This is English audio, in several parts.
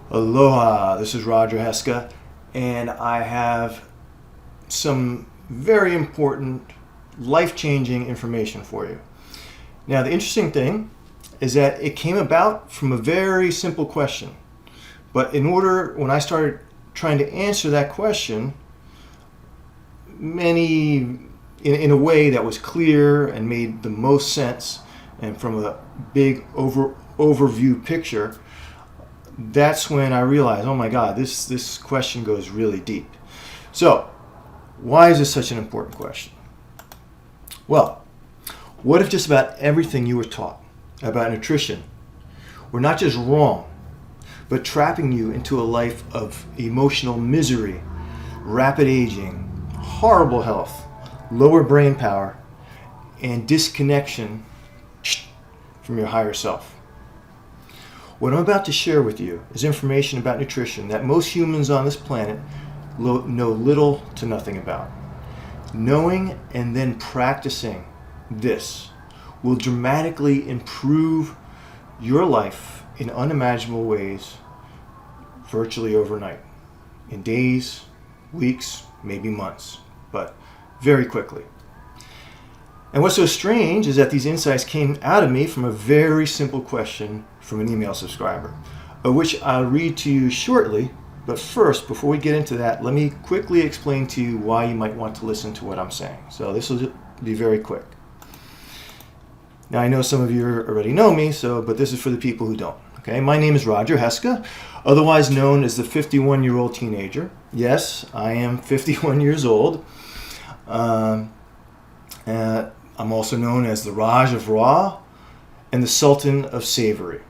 Aloha, this is Roger Haeske, and I have some very important, life-changing information for you. Now, the interesting thing is that it came about from a very simple question. But when I started trying to answer that question, in a way that was clear and made the most sense, and from a big overview picture, that's when I realized, oh my God, this question goes really deep. So, why is this such an important question? Well, what if just about everything you were taught about nutrition were not just wrong, but trapping you into a life of emotional misery, rapid aging, horrible health, lower brain power, and disconnection from your higher self? What I'm about to share with you is information about nutrition that most humans on this planet know little to nothing about. Knowing and then practicing this will dramatically improve your life in unimaginable ways virtually overnight. In days, weeks, maybe months, but very quickly. And what's so strange is that these insights came out of me from a very simple question from an email subscriber, of which I'll read to you shortly. But first, before we get into that, let me quickly explain to you why you might want to listen to what I'm saying. So this will be very quick. Now, I know some of you already know me, but this is for the people who don't. Okay, my name is Roger Haeske, otherwise known as the 51-year-old teenager. Yes, I am 51 years old. I'm also known as the Raj of Raw and the Sultan of Savory.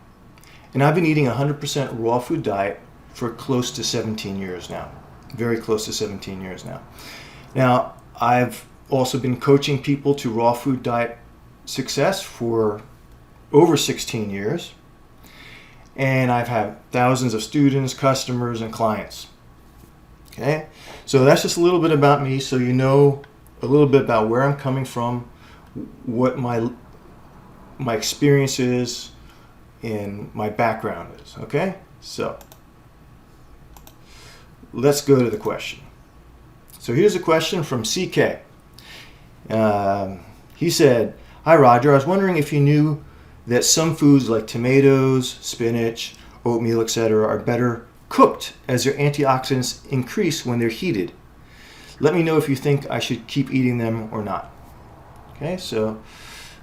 And I've been eating a 100% raw food diet for close to 17 years now. Very close to 17 years now. Now, I've also been coaching people to raw food diet success for over 16 years. And I've had thousands of students, customers, and clients. Okay? So that's just a little bit about me, so you know a little bit about where I'm coming from, what my experience is, and my background is. Okay? So let's go to the question. So here's a question from CK. He said, "Hi Roger, I was wondering if you knew that some foods like tomatoes, spinach, oatmeal, etc. are better cooked as their antioxidants increase when they're heated. Let me know if you think I should keep eating them or not." Okay, so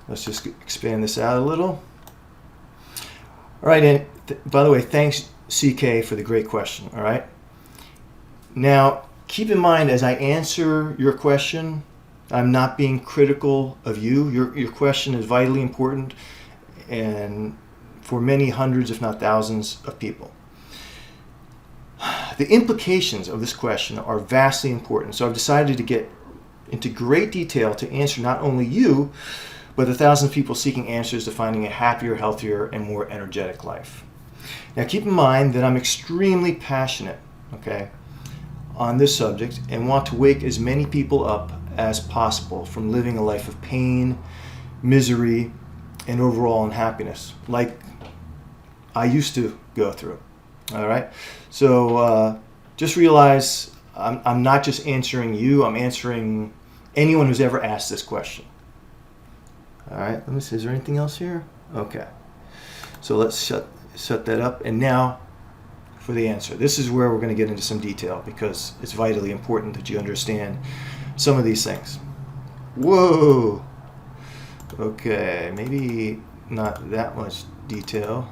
let's just expand this out a little. All right, and by the way, thanks CK for the great question, all right? Now, keep in mind as I answer your question, I'm not being critical of you. Your question is vitally important and for many hundreds, if not thousands of people. The implications of this question are vastly important, so I've decided to get into great detail to answer not only you, but the thousands of people seeking answers to finding a happier, healthier, and more energetic life. Now keep in mind that I'm extremely passionate, okay, on this subject and want to wake as many people up as possible from living a life of pain, misery, and overall unhappiness, like I used to go through. All right, so just realize I'm not just answering you, I'm answering anyone who's ever asked this question. All right, let me see, is there anything else here? Okay, so let's shut that up. And now for the answer. This is where we're going to get into some detail because it's vitally important that you understand some of these things. Whoa! Okay, maybe not that much detail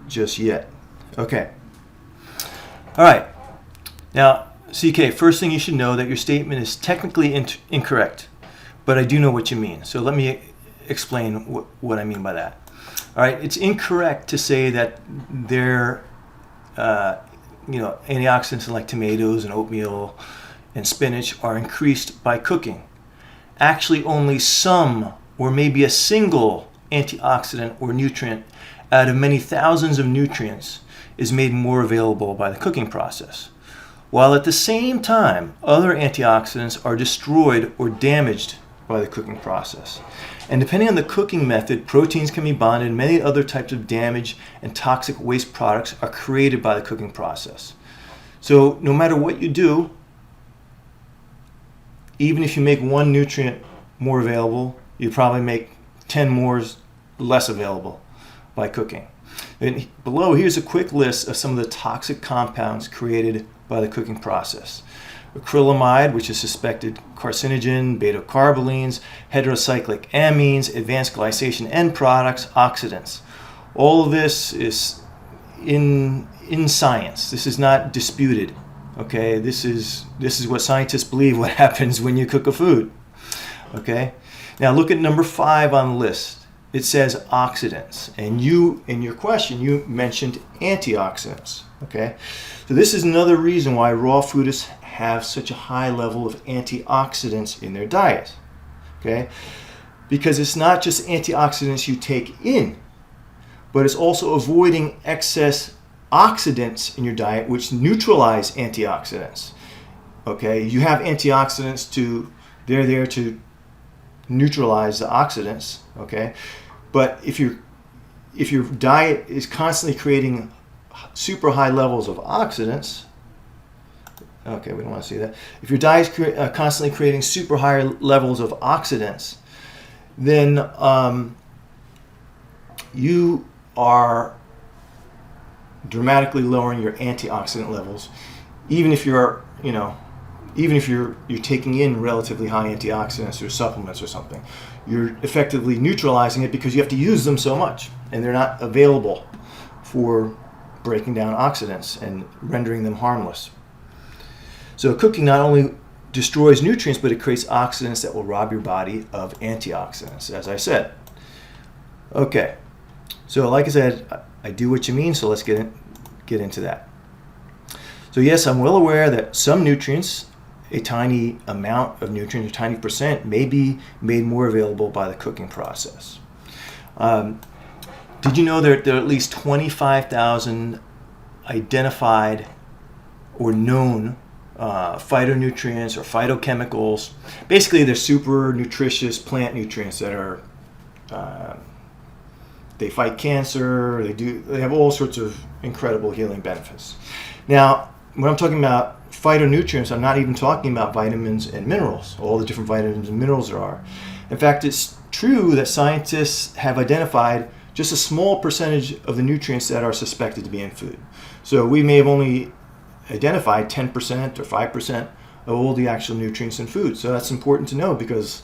just yet. Okay. All right. Now, CK, first thing you should know that your statement is technically incorrect, but I do know what you mean. So let me explain what I mean by that. All right, it's incorrect to say that their antioxidants like tomatoes and oatmeal and spinach are increased by cooking. Actually, only some or maybe a single antioxidant or nutrient out of many thousands of nutrients is made more available by the cooking process, while at the same time other antioxidants are destroyed or damaged by the cooking process. And depending on the cooking method, proteins can be bonded, and many other types of damage and toxic waste products are created by the cooking process. So no matter what you do, even if you make one nutrient more available, you probably make 10 more less available by cooking. And below, here's a quick list of some of the toxic compounds created by the cooking process. Acrylamide, which is suspected carcinogen, beta-carbolines, heterocyclic amines, advanced glycation end products, oxidants. All of this is in science. This is not disputed. Okay, this is what scientists believe what happens when you cook a food. Okay, now look at number 5 on the list. It says oxidants, and you, in your question, you mentioned antioxidants. Okay, so this is another reason why raw foodists have such a high level of antioxidants in their diet. Okay, because it's not just antioxidants you take in, but it's also avoiding excess oxidants in your diet, which neutralize antioxidants. Okay, you have antioxidants they're there to neutralize the oxidants. Okay, but if your diet is constantly creating super high levels of oxidants, okay, we don't want to see that. If your diet is constantly creating super high levels of oxidants, then you are dramatically lowering your antioxidant levels, even if you're taking in relatively high antioxidants or supplements or something. You're effectively neutralizing it because you have to use them so much, and they're not available for breaking down oxidants and rendering them harmless. So cooking not only destroys nutrients, but it creates oxidants that will rob your body of antioxidants, as I said. Okay, so like I said, I do what you mean, so let's get into that. So yes, I'm well aware that some nutrients, a tiny amount of nutrients, a tiny percent, may be made more available by the cooking process. Did you know that there are at least 25,000 identified or known phytonutrients or phytochemicals? Basically, they're super nutritious plant nutrients that are they fight cancer. They have all sorts of incredible healing benefits. Now, when I'm talking about phytonutrients, I'm not even talking about vitamins and minerals, all the different vitamins and minerals there are. In fact, it's true that scientists have identified just a small percentage of the nutrients that are suspected to be in food. So we may have only identified 10% or 5% of all the actual nutrients in food. So that's important to know because,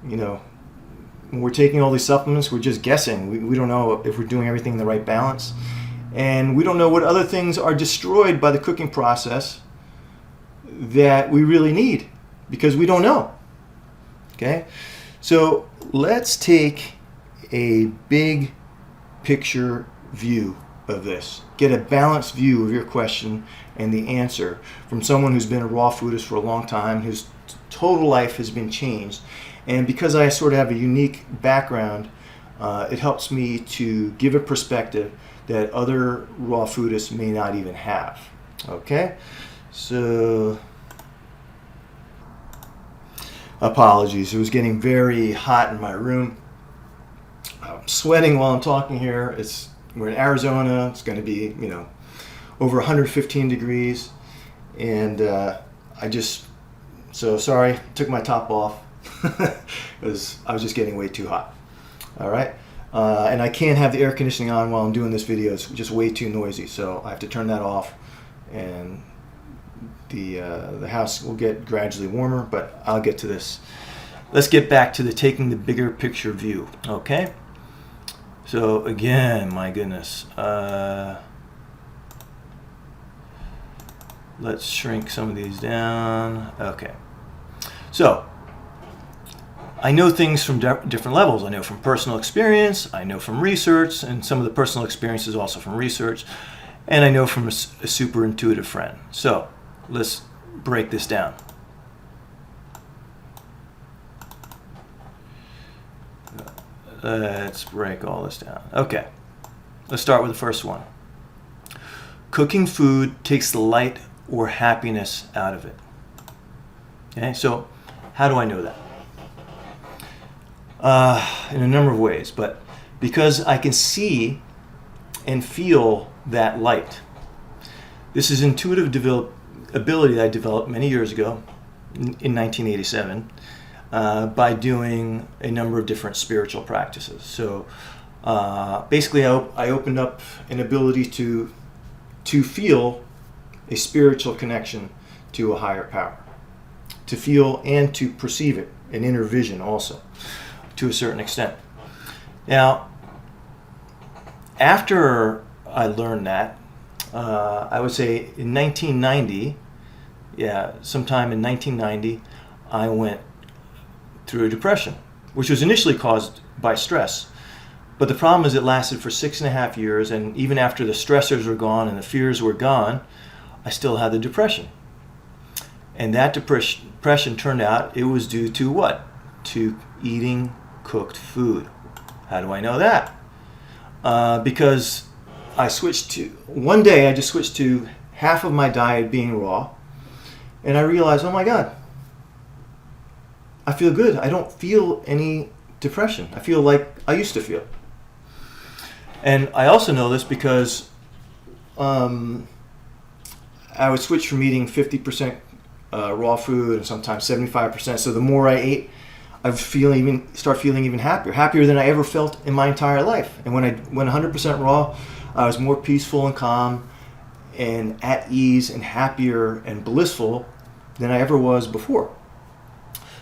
when we're taking all these supplements, we're just guessing. We don't know if we're doing everything in the right balance. And we don't know what other things are destroyed by the cooking process that we really need because we don't know. Okay? So let's take a big picture view of this. Get a balanced view of your question and the answer from someone who's been a raw foodist for a long time, whose total life has been changed. And because I sort of have a unique background, it helps me to give a perspective that other raw foodists may not even have. Okay? So, apologies. It was getting very hot in my room. I'm sweating while I'm talking here. We're in Arizona. It's going to be, over 115 degrees. And so sorry, took my top off because I was just getting way too hot. All right. And I can't have the air conditioning on while I'm doing this video. It's just way too noisy. So I have to turn that off, and the house will get gradually warmer, but I'll get to this. Let's get back to taking the bigger picture view. Okay. So again, my goodness. Let's shrink some of these down. Okay. So I know things from different levels. I know from personal experience, I know from research, and some of the personal experience is also from research, and I know from a super intuitive friend. So let's break this down. Let's break all this down. Okay, let's start with the first one. Cooking food takes the light or happiness out of it. Okay, so how do I know that? in a number of ways, but because I can see and feel that light. This is intuitive ability that I developed many years ago in 1987 by doing a number of different spiritual practices. So basically I opened up an ability to feel a spiritual connection to a higher power, to feel and to perceive it, an inner vision also, to a certain extent. Now, after I learned that, I would say in 1990, sometime in 1990, I went through a depression, which was initially caused by stress. But the problem is it lasted for 6.5 years, and even after the stressors were gone and the fears were gone, I still had the depression. And that depression turned out it was due to what? To eating cooked food. How do I know that? Because one day I just switched to half of my diet being raw, and I realized, oh my God, I feel good. I don't feel any depression. I feel like I used to feel. And I also know this because I would switch from eating 50% raw food and sometimes 75%. So the more I ate, I start feeling even happier than I ever felt in my entire life. And when I went 100% raw, I was more peaceful and calm and at ease and happier and blissful than I ever was before.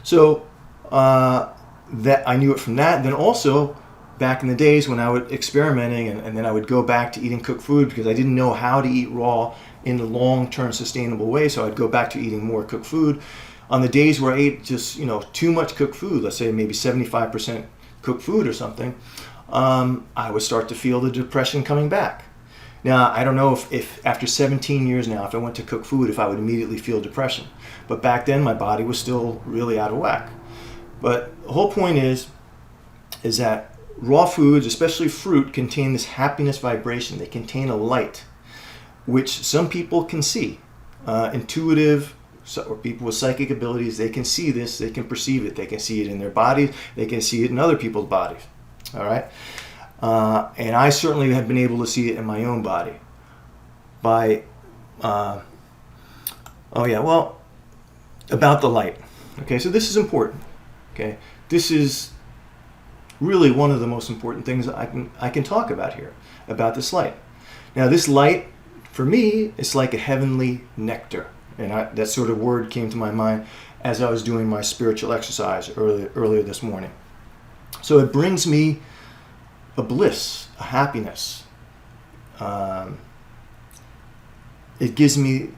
So that I knew it from that. Then also back in the days when I was experimenting and then I would go back to eating cooked food because I didn't know how to eat raw in a long-term sustainable way. So I'd go back to eating more cooked food. On the days where I ate just too much cooked food, let's say maybe 75% cooked food or something, I would start to feel the depression coming back. Now, I don't know if after 17 years now, if I went to cook food, if I would immediately feel depression. But back then, my body was still really out of whack. But the whole point is that raw foods, especially fruit, contain this happiness vibration. They contain a light, which some people can see. Intuitive, or people with psychic abilities, they can see this, they can perceive it, they can see it in their bodies, they can see it in other people's bodies. All right? And I certainly have been able to see it in my own body by, about the light. Okay, so this is important. Okay, this is really one of the most important things I can talk about here, about this light. Now, this light, for me, it's like a heavenly nectar. And that sort of word came to my mind as I was doing my spiritual exercise earlier this morning. So it brings me a bliss, a happiness. It gives me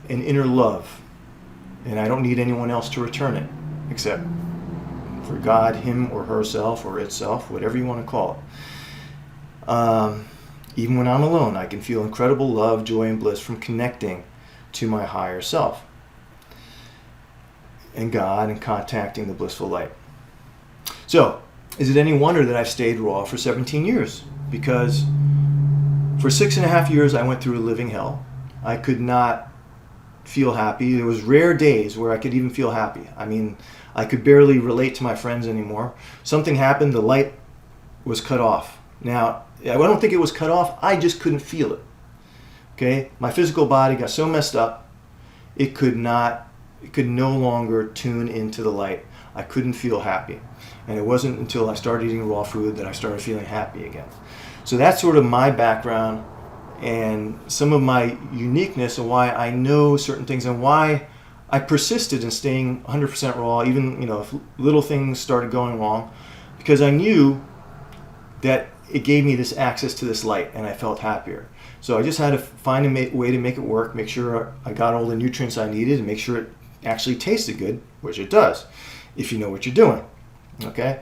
an inner love, and I don't need anyone else to return it, except for God, him or herself or itself, whatever you want to call it. Even when I'm alone, I can feel incredible love, joy, and bliss from connecting to my higher self and God and contacting the blissful light. So, is it any wonder that I've stayed raw for 17 years? Because for 6.5 years I went through a living hell. I could not feel happy. There was rare days where I could even feel happy. I mean, I could barely relate to my friends anymore. Something happened, the light was cut off. Now, I don't think it was cut off, I just couldn't feel it. Okay, my physical body got so messed up, it could no longer tune into the light. I couldn't feel happy. And it wasn't until I started eating raw food that I started feeling happy again. So that's sort of my background and some of my uniqueness and why I know certain things and why I persisted in staying 100% raw, even if little things started going wrong, because I knew that it gave me this access to this light and I felt happier. So I just had to find a way to make it work, make sure I got all the nutrients I needed, and make sure it actually tasted good, which it does, if you know what you're doing. Okay?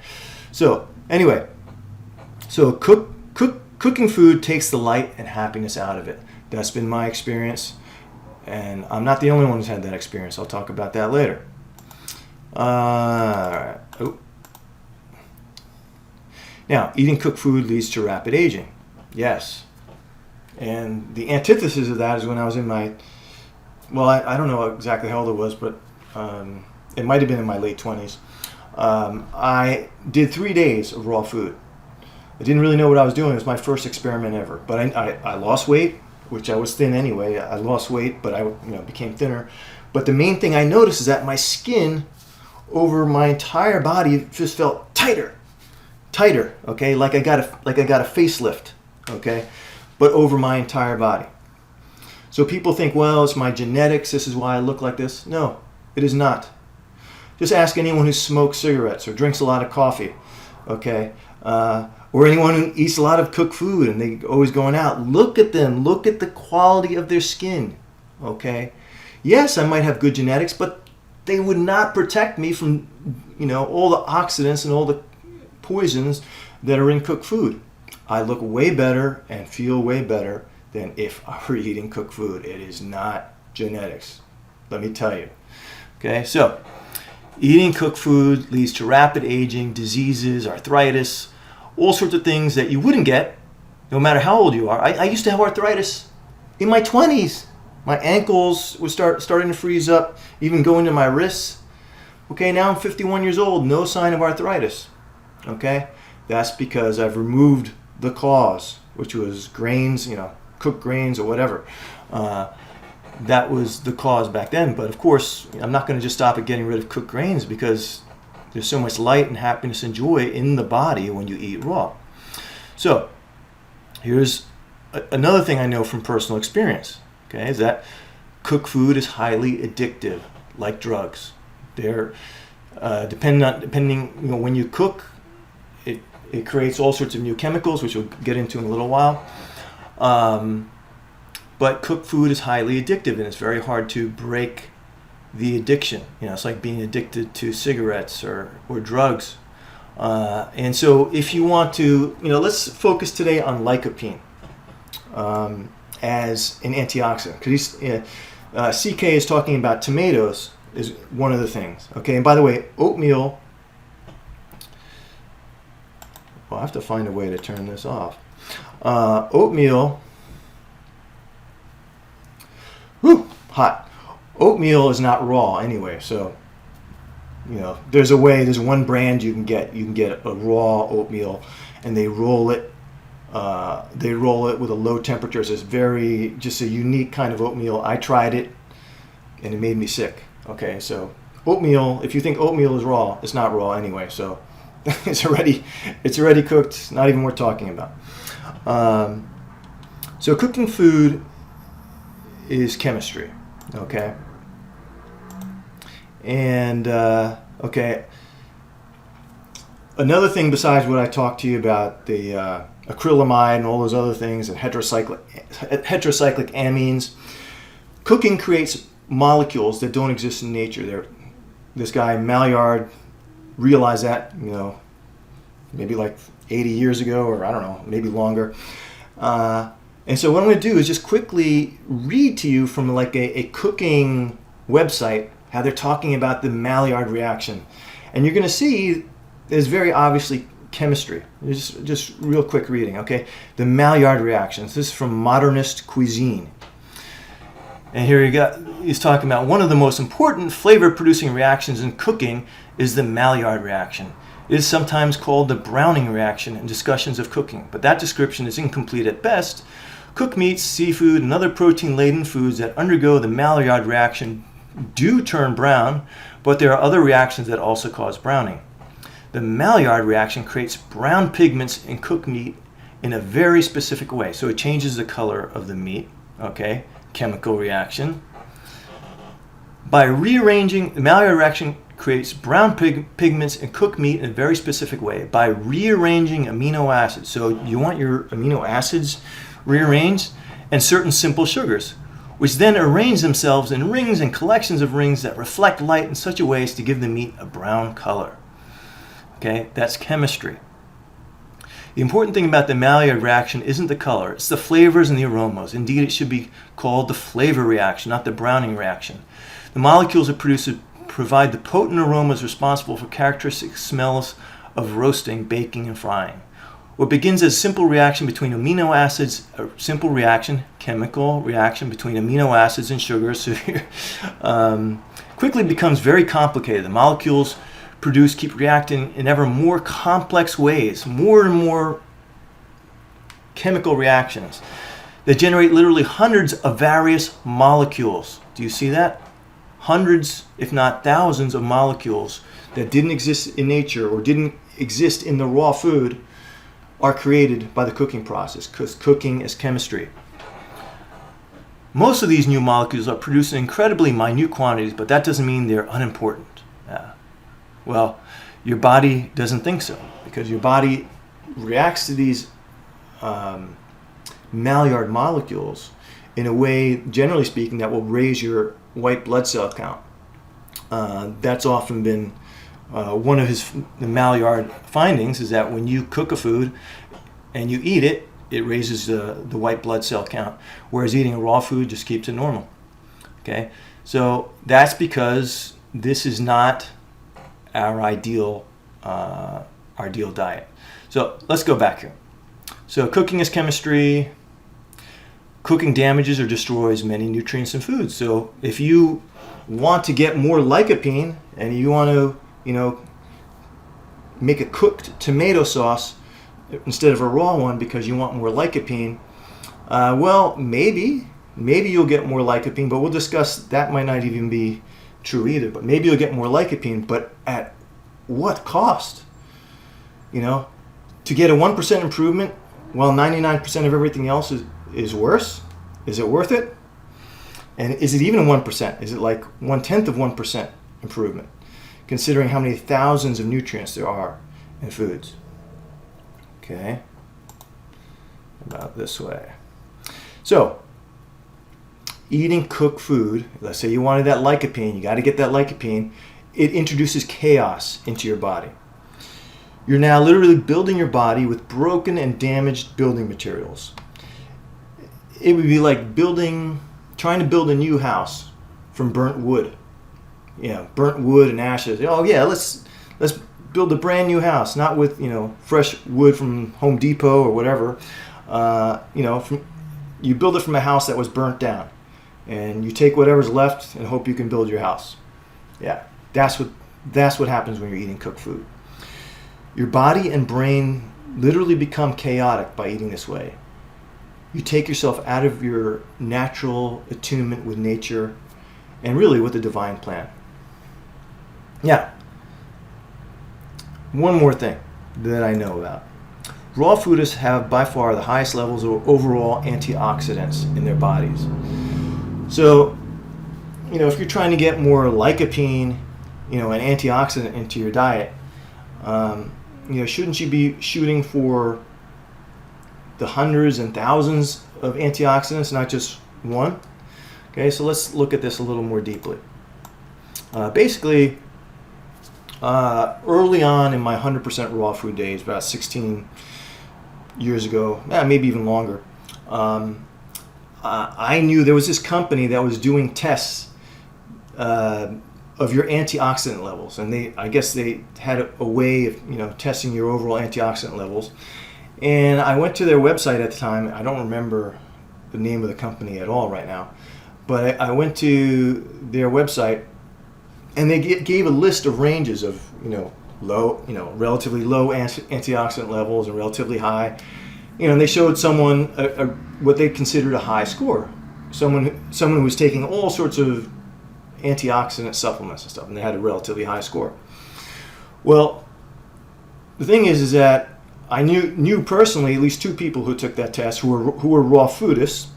So anyway, cooking food takes the light and happiness out of it. That's been my experience, and I'm not the only one who's had that experience. I'll talk about that later. All right. Now, eating cooked food leads to rapid aging. Yes. And the antithesis of that is when I was in my, I don't know exactly how old it was, but it might have been in my late 20s. I did 3 days of raw food. I didn't really know what I was doing. It was my first experiment ever. But I lost weight, which I was thin anyway. I lost weight, but I became thinner. But the main thing I noticed is that my skin over my entire body just felt tighter, okay, like I got a facelift, okay, but over my entire body. So people think, well, it's my genetics, this is why I look like this. No, it is not. Just ask anyone who smokes cigarettes or drinks a lot of coffee, okay, or anyone who eats a lot of cooked food and they always going out. Look at them, look at the quality of their skin, okay. Yes, I might have good genetics, but they would not protect me from, all the oxidants and all the poisons that are in cooked food. I look way better and feel way better than if I were eating cooked food. It is not genetics, let me tell you. Okay, so eating cooked food leads to rapid aging, diseases, arthritis, all sorts of things that you wouldn't get no matter how old you are. I used to have arthritis in my 20s. My ankles were starting to freeze up, even going to my wrists. Okay, now I'm 51 years old, no sign of arthritis. Okay, that's because I've removed the cause, which was grains, cooked grains or whatever. That was the cause back then. But of course, I'm not going to just stop at getting rid of cooked grains because there's so much light and happiness and joy in the body when you eat raw. So here's another thing I know from personal experience. Okay, is that cooked food is highly addictive, like drugs. They're depending when you cook, it creates all sorts of new chemicals, which we'll get into in a little while. But cooked food is highly addictive, and it's very hard to break the addiction. It's like being addicted to cigarettes or drugs. And so, if you want to, let's focus today on lycopene. As an antioxidant, because CK is talking about tomatoes is one of the things. Okay, and by the way, oatmeal. Well, I have to find a way to turn this off. Oatmeal. Hot. Oatmeal is not raw anyway, so there's one brand you can get. You can get a raw oatmeal, and they roll it. With a low temperature. It's just a unique kind of oatmeal. I tried it, and it made me sick. Okay, so oatmeal. If you think oatmeal is raw, it's not raw anyway. So it's already cooked. It's not even worth talking about. So cooking food is chemistry. Okay, and okay. Another thing besides what I talked to you about, the acrylamide and all those other things, and heterocyclic amines. Cooking creates molecules that don't exist in nature. This guy Maillard realized that, maybe like 80 years ago, or I don't know, maybe longer. And so what I'm going to do is just quickly read to you from like a cooking website how they're talking about the Maillard reaction, and you're going to see there's very obviously chemistry. Just real quick reading, okay? The Maillard reactions. This is from Modernist Cuisine. And here he's talking about one of the most important flavor-producing reactions in cooking is the Maillard reaction. It is sometimes called the Browning reaction in discussions of cooking, but that description is incomplete at best. Cooked meats, seafood, and other protein-laden foods that undergo the Maillard reaction do turn brown, but there are other reactions that also cause browning. The Maillard reaction creates brown pigments in cooked meat in a very specific way. So it changes the color of the meat, okay? Chemical reaction. By rearranging, the Maillard reaction creates brown pigments in cooked meat in a very specific way. By rearranging amino acids. So you want your amino acids rearranged, and certain simple sugars, which then arrange themselves in rings and collections of rings that reflect light in such a way as to give the meat a brown color. Okay, that's chemistry. The important thing about the Maillard reaction isn't the color, it's the flavors and the aromas. Indeed, it should be called the flavor reaction, not the Browning reaction. The molecules it produces provide the potent aromas responsible for characteristic smells of roasting, baking, and frying. What begins as a simple reaction between amino acids, a simple reaction, chemical reaction between amino acids and sugars, quickly becomes very complicated. The molecules keep reacting in ever more complex ways, more and more chemical reactions that generate literally hundreds of various molecules. Do you see that? Hundreds, if not thousands, of molecules that didn't exist in nature or didn't exist in the raw food are created by the cooking process, because cooking is chemistry. Most of these new molecules are produced in incredibly minute quantities, but that doesn't mean they're unimportant. Well, your body doesn't think so, because your body reacts to these Maillard molecules in a way, generally speaking, that will raise your white blood cell count. That's often been one of the Maillard findings, is that when you cook a food and you eat it, it raises the white blood cell count, whereas eating a raw food just keeps it normal. Okay, so that's because this is not our ideal diet. So let's go back here. So cooking is chemistry. Cooking damages or destroys many nutrients in food. So if you want to get more lycopene and you want to, make a cooked tomato sauce instead of a raw one because you want more lycopene, well, maybe you'll get more lycopene, but we'll discuss that might not even be true either. But maybe you'll get more lycopene, but at what cost? To get a 1% improvement while 99% of everything else is worse? Is it worth it? And is it even a 1%? Is it like 1/10 of 1% improvement, considering how many thousands of nutrients there are in foods? Okay, about this way. So, eating cooked food, let's say you wanted that lycopene, you got to get that lycopene, it introduces chaos into your body. You're now literally building your body with broken and damaged building materials. It would be like trying to build a new house from burnt wood. Burnt wood and ashes. Oh yeah, let's build a brand new house, not with fresh wood from Home Depot or whatever. You build it from a house that was burnt down, and you take whatever's left and hope you can build your house. Yeah, that's what happens when you're eating cooked food. Your body and brain literally become chaotic by eating this way. You take yourself out of your natural attunement with nature and really with the divine plan. Yeah. One more thing that I know about. Raw foodists have by far the highest levels of overall antioxidants in their bodies. So, if you're trying to get more lycopene, an antioxidant into your diet, shouldn't you be shooting for the hundreds and thousands of antioxidants, not just one? Okay, so let's look at this a little more deeply. Basically, early on in my 100% raw food days, about 16 years ago, maybe even longer, I knew there was this company that was doing tests of your antioxidant levels, and I guess they had a way of testing your overall antioxidant levels. And I went to their website at the time. I don't remember the name of the company at all right now, but I went to their website, and they gave a list of ranges of low, relatively low antioxidant levels and relatively high. And they showed someone what they considered a high score, someone who was taking all sorts of antioxidant supplements and stuff, and they had a relatively high score. Well, the thing is that I knew personally at least two people who took that test who were raw foodists,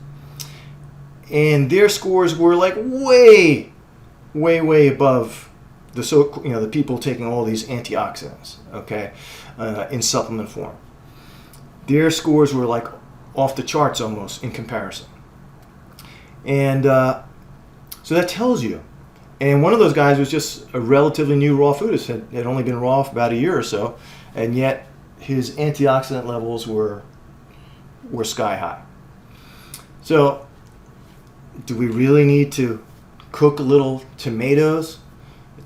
and their scores were like way above the people taking all these antioxidants, okay, in supplement form. Their scores were like off the charts almost in comparison, and so that tells you. And one of those guys was just a relatively new raw foodist, had only been raw for about a year or so, and yet his antioxidant levels were sky high. So, do we really need to cook little tomatoes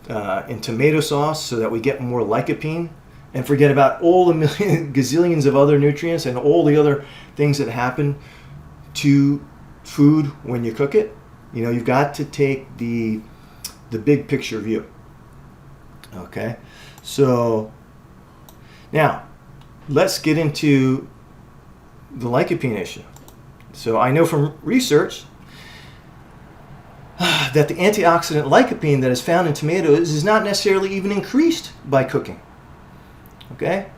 in tomato sauce so that we get more lycopene and forget about all the gazillions of other nutrients and all the other things that happen to food when you cook it? You've got to take the big picture view. Okay, So now let's get into the lycopene issue. So I know from research that the antioxidant lycopene that is found in tomatoes is not necessarily even increased by cooking. Okay?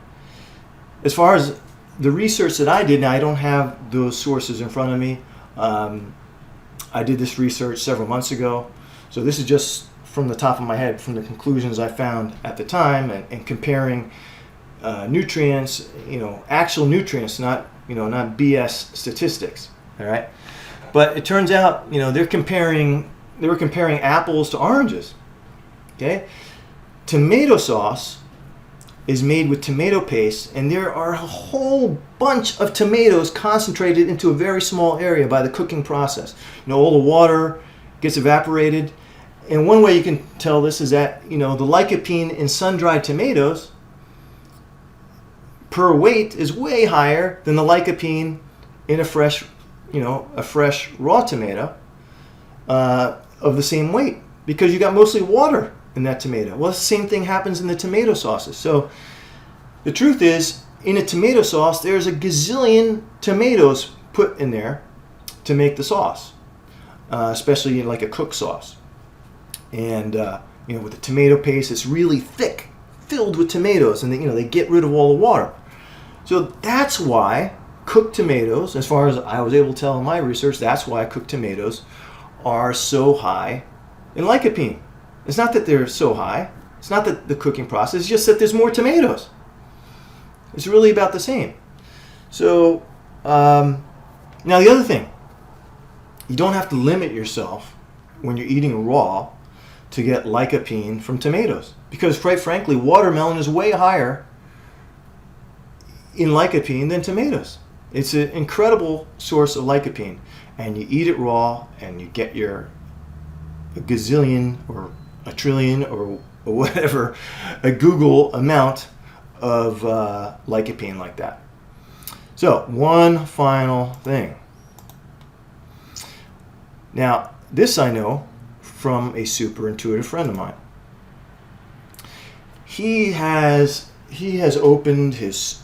As far as the research that I did, now I don't have those sources in front of me. I did this research several months ago. So this is just from the top of my head, from the conclusions I found at the time, and comparing nutrients, actual nutrients, not BS statistics. All right? But it turns out, they were comparing apples to oranges. Okay? Tomato sauce is made with tomato paste, and there are a whole bunch of tomatoes concentrated into a very small area by the cooking process. All the water gets evaporated. And one way you can tell this is that, the lycopene in sun-dried tomatoes per weight is way higher than the lycopene in a fresh raw tomato of the same weight, because you got mostly water in that tomato. Well, the same thing happens in the tomato sauces. So the truth is, in a tomato sauce, there's a gazillion tomatoes put in there to make the sauce, especially in like a cooked sauce. And with the tomato paste, it's really thick, filled with tomatoes, and they get rid of all the water. So that's why cooked tomatoes, as far as I was able to tell in my research, that's why cooked tomatoes are so high in lycopene. It's not that they're so high. It's not that the cooking process. It's just that there's more tomatoes. It's really about the same. So now the other thing, you don't have to limit yourself when you're eating raw to get lycopene from tomatoes, because quite frankly, watermelon is way higher in lycopene than tomatoes. It's an incredible source of lycopene, and you eat it raw and you get a gazillion or a trillion or whatever, a Google amount of lycopene like that. So one final thing. Now this I know from a super intuitive friend of mine. He has opened his,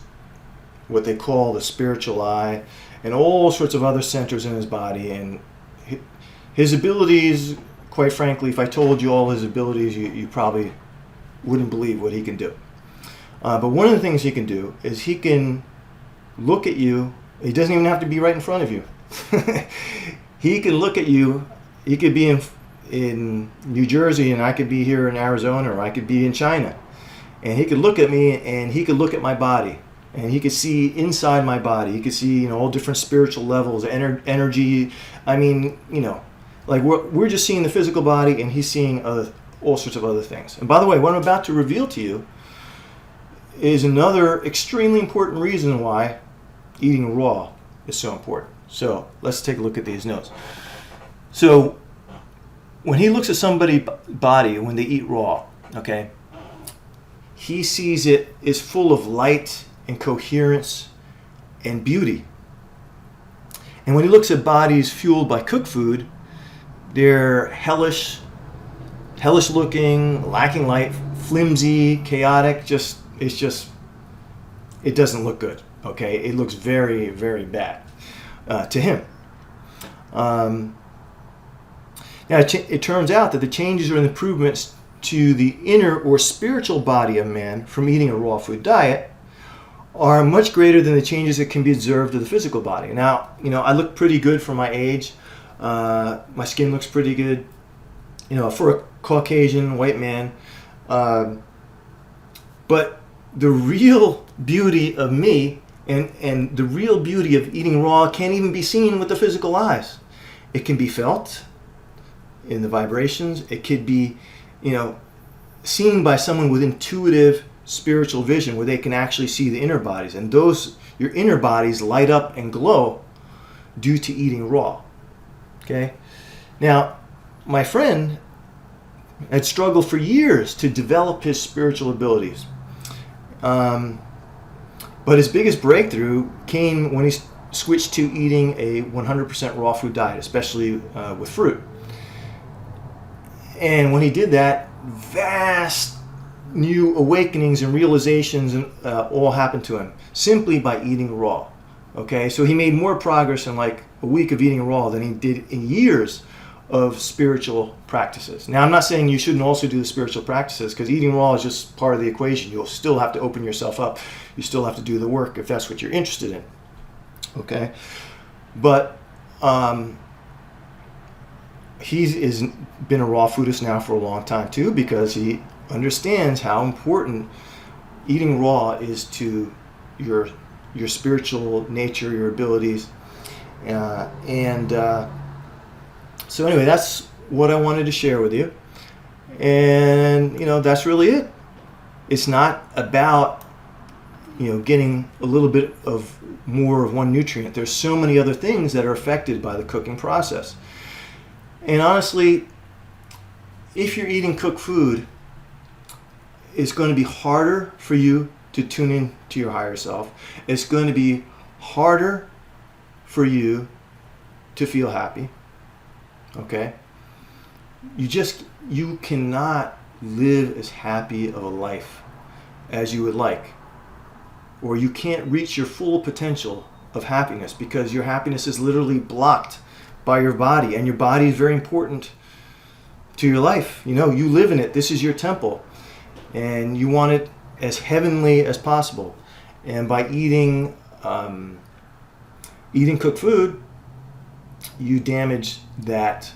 what they call the spiritual eye, and all sorts of other centers in his body, and his abilities, quite frankly, if I told you all his abilities, you probably wouldn't believe what he can do. But one of the things he can do is he can look at you. He doesn't even have to be right in front of you. He can look at you. He could be in New Jersey, and I could be here in Arizona, or I could be in China. And he could look at me, and he could look at my body, and he could see inside my body. He could see, all different spiritual levels, energy. I mean, like we're just seeing the physical body, and he's seeing all sorts of other things. And by the way, what I'm about to reveal to you is another extremely important reason why eating raw is so important. So let's take a look at these notes. So when he looks at somebody's body when they eat raw, okay, he sees it is full of light and coherence and beauty. And when he looks at bodies fueled by cooked food, they're hellish looking, lacking light, flimsy, chaotic, it doesn't look good, okay? It looks very, very bad to him. Now, it turns out that the changes or improvements to the inner or spiritual body of man from eating a raw food diet are much greater than the changes that can be observed to the physical body. Now, I look pretty good for my age. My skin looks pretty good, for a Caucasian white man. But the real beauty of me and the real beauty of eating raw can't even be seen with the physical eyes. It can be felt in the vibrations. It could be, seen by someone with intuitive spiritual vision, where they can actually see the inner bodies. And your inner bodies light up and glow due to eating raw. Okay? Now, my friend had struggled for years to develop his spiritual abilities. But his biggest breakthrough came when he switched to eating a 100% raw food diet, especially with fruit. And when he did that, vast new awakenings and realizations and all happened to him simply by eating raw. Okay, so he made more progress in like a week of eating raw than he did in years of spiritual practices. Now, I'm not saying you shouldn't also do the spiritual practices, because eating raw is just part of the equation. You'll still have to open yourself up. You still have to do the work if that's what you're interested in. Okay, but he's been a raw foodist now for a long time too, because he understands how important eating raw is to your spiritual nature, your abilities, so anyway, that's what I wanted to share with you, and that's really it. It's not about getting a little bit of more of one nutrient. There's so many other things that are affected by the cooking process. And honestly, if you're eating cooked food, it's going to be harder for you to tune in to your higher self. It's going to be harder for you to feel happy. Okay? You cannot live as happy of a life as you would like. Or you can't reach your full potential of happiness, because your happiness is literally blocked by your body, and your body is very important to your life. You live in it. This is your temple, and you want it as heavenly as possible. And by eating cooked food, you damage that.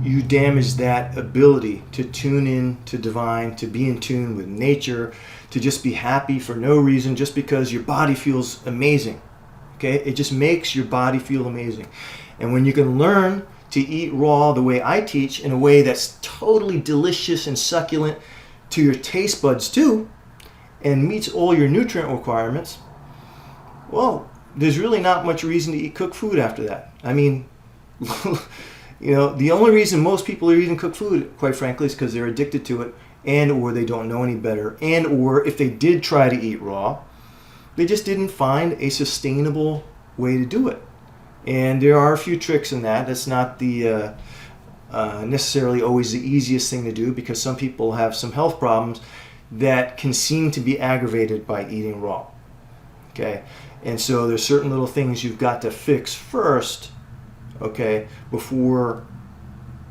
You damage that ability to tune in to divine, to be in tune with nature, to just be happy for no reason, just because your body feels amazing. Okay? It just makes your body feel amazing. And when you can learn to eat raw the way I teach, in a way that's totally delicious and succulent to your taste buds too, and meets all your nutrient requirements, well, there's really not much reason to eat cooked food after that. I mean, the only reason most people are eating cooked food, quite frankly, is because they're addicted to it, and or they don't know any better, and or if they did try to eat raw, they just didn't find a sustainable way to do it. And there are a few tricks in that. That's not the necessarily always the easiest thing to do, because some people have some health problems that can seem to be aggravated by eating raw. Okay, and so there's certain little things you've got to fix first, okay, before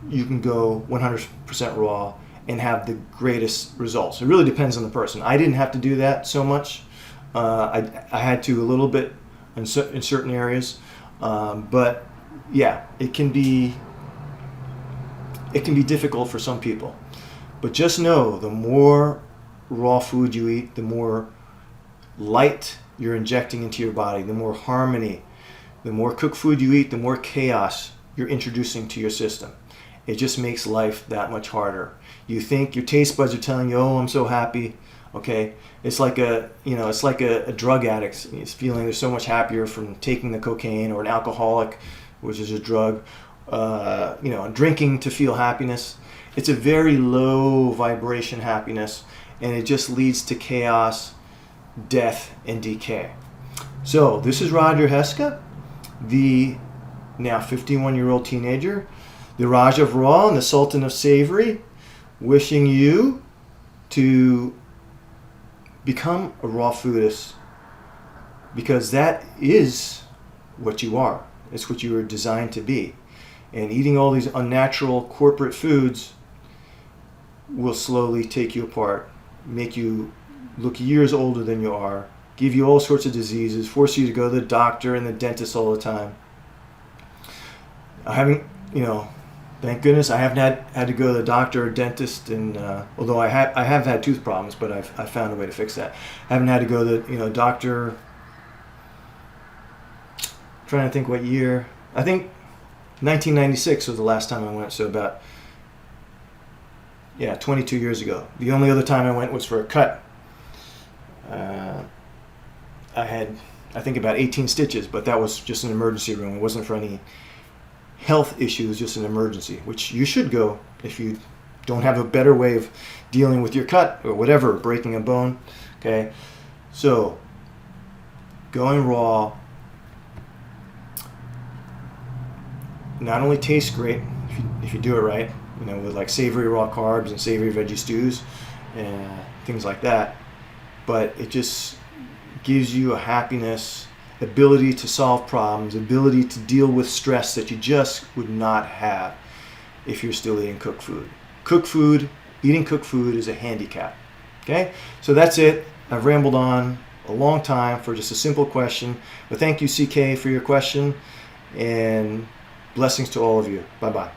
you can go 100% raw and have the greatest results. It really depends on the person. I didn't have to do that so much. I had to a little bit in certain areas, but yeah, it can be difficult for some people. But just know, the more raw food you eat, the more light you're injecting into your body, the more harmony. The more cooked food you eat, the more chaos you're introducing to your system. It just makes life that much harder. You think your taste buds are telling you, "Oh, I'm so happy." Okay, it's like a drug addict. It's feeling they're so much happier from taking the cocaine, or an alcoholic, which is a drug. Drinking to feel happiness. It's a very low vibration happiness, and it just leads to chaos, death, and decay. So this is Roger Haeske, the now 51-year-old teenager, the Raj of Raw and the Sultan of Savory, wishing you to become a raw foodist, because that is what you are. It's what you were designed to be. And eating all these unnatural corporate foods will slowly take you apart, make you look years older than you are, give you all sorts of diseases, force you to go to the doctor and the dentist all the time. I haven't, thank goodness I haven't had to go to the doctor or dentist, and although I have had tooth problems, but I've found a way to fix that. I haven't had to go to the doctor. I'm trying to think what year. I think 1996 was the last time I went, so about 22 years ago. The only other time I went was for a cut. I had, I think, about 18 stitches, but that was just an emergency room. It wasn't for any health issues, just an emergency, which you should go if you don't have a better way of dealing with your cut or whatever, breaking a bone. Okay, so going raw not only tastes great if you do it right, with like savory raw carbs and savory veggie stews and things like that. But it just gives you a happiness, ability to solve problems, ability to deal with stress that you just would not have if you're still eating cooked food. Eating cooked food is a handicap. Okay, so that's it. I've rambled on a long time for just a simple question, but thank you, CK, for your question, and blessings to all of you. Bye-bye.